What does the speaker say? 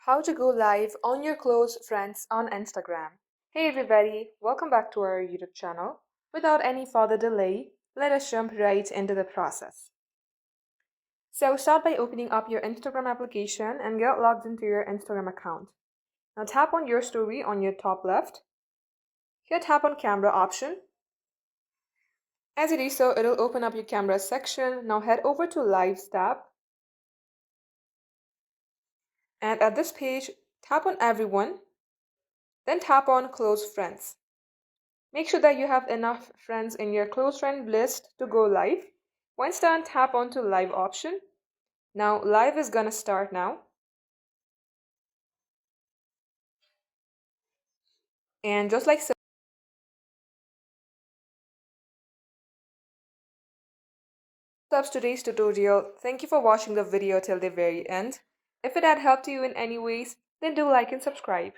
How to go live on your close friends on Instagram. Hey everybody, welcome back to our YouTube channel. Without any further delay, let us jump right into the process. So start by opening up your Instagram application and get logged into your Instagram account. Now tap on your story on your top left. Here tap on camera option. As you do so, it'll open up your camera section. Now head over to Lives tab. And at this page, tap on Everyone. Then tap on Close Friends. Make sure that you have enough friends in your close friend list to go live. Once done, tap onto live option. Now live is gonna start now. And just like so, that's today's tutorial. Thank you for watching the video till the very end. If it had helped you in any ways, then do like and subscribe.